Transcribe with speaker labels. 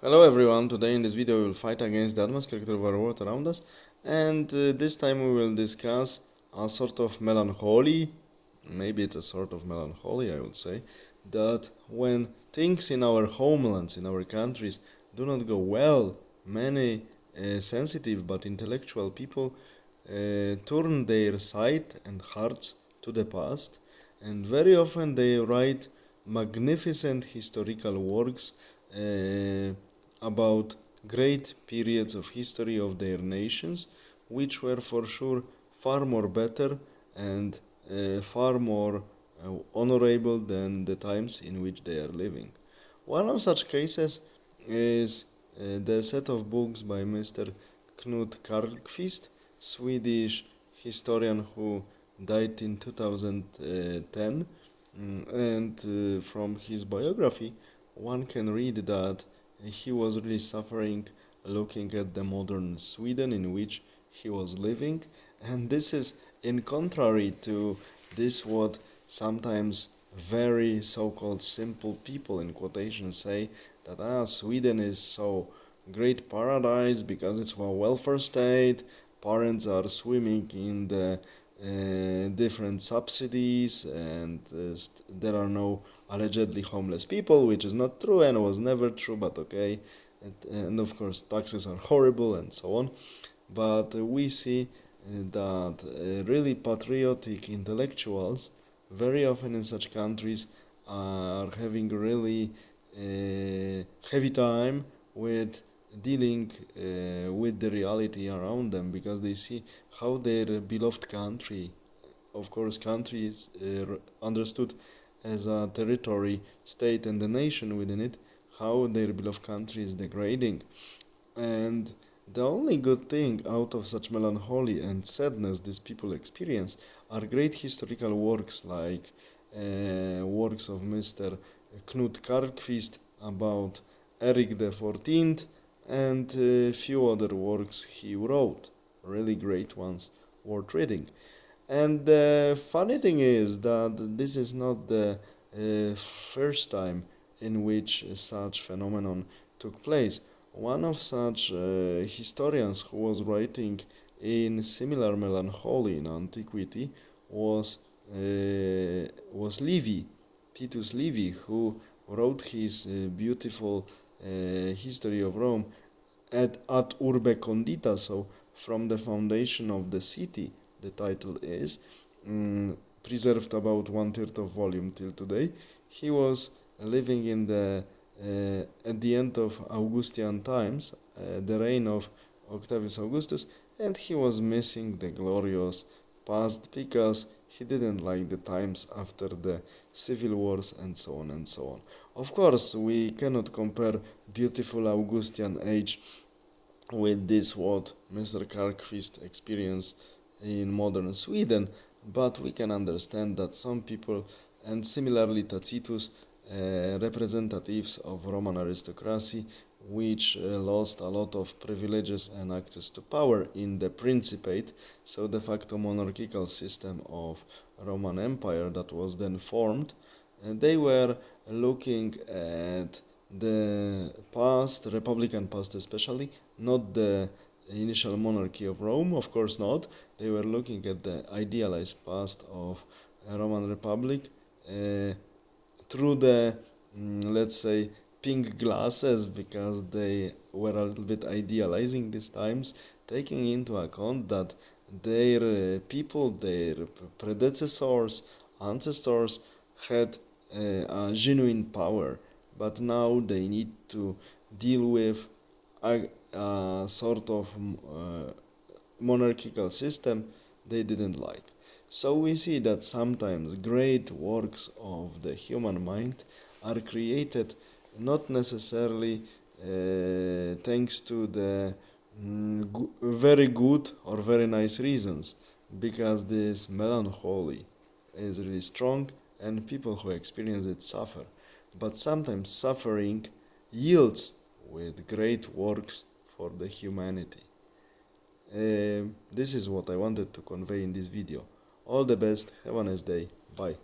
Speaker 1: Hello everyone, today in this video we will fight against the atmosphere of our world around us, and this time we will discuss a sort of melancholy, maybe it's a sort of melancholy I would say, that when things in our homelands, in our countries do not go well, many sensitive but intellectual people turn their sight and hearts to the past, and very often they write magnificent historical works about great periods of history of their nations, which were for sure far more better and far more honorable than the times in which they are living. One of such cases is the set of books by Mr. Knut Karlqvist, Swedish historian who died in 2010. And from his biography, one can read that he was really suffering looking at the modern Sweden in which he was living, and this is in contrary to this what sometimes very so-called simple people in quotation say, that Sweden is so great paradise because it's a welfare state, parents are swimming in the different subsidies, and there are no allegedly homeless people, which is not true and was never true, but okay. And of course, taxes are horrible and so on. But we see that really patriotic intellectuals, very often in such countries, are having really heavy time with dealing with the reality around them, because they see how their beloved country, of course country is understood as a territory, state and the nation within it, how their beloved country is degrading. And the only good thing out of such melancholy and sadness these people experience are great historical works like works of Mr. Knut Karlqvist about Eric the 14th, and a few other works he wrote, really great ones worth reading. And the funny thing is that this is not the first time in which such phenomenon took place. One of such historians who was writing in similar melancholy in antiquity was Livy, Titus Livy, who wrote his beautiful history of Rome ad urbe condita, so from the foundation of the city, the title is, preserved about 1/3 of volume till today. He was living in the at the end of Augustan times, the reign of Octavius Augustus, and he was missing the glorious past because he didn't like the times after the civil wars and so on and so on. Of course, we cannot compare beautiful Augustan age with this what Mr. Karlqvist experienced in modern Sweden, but we can understand that some people, and similarly Tacitus, representatives of Roman aristocracy, which lost a lot of privileges and access to power in the Principate, so de facto monarchical system of Roman Empire that was then formed. They were looking at the past, Republican past especially, not the initial monarchy of Rome, of course not. They were looking at the idealized past of a Roman Republic through the, let's say, pink glasses, because they were a little bit idealizing these times, taking into account that their people, their predecessors, ancestors had a genuine power, but now they need to deal with a sort of monarchical system they didn't like. So we see that sometimes great works of the human mind are created not necessarily thanks to the very good or very nice reasons, because this melancholy is really strong and people who experience it suffer. But sometimes suffering yields with great works for the humanity. This is what I wanted to convey in this video. All the best, have a nice day, bye.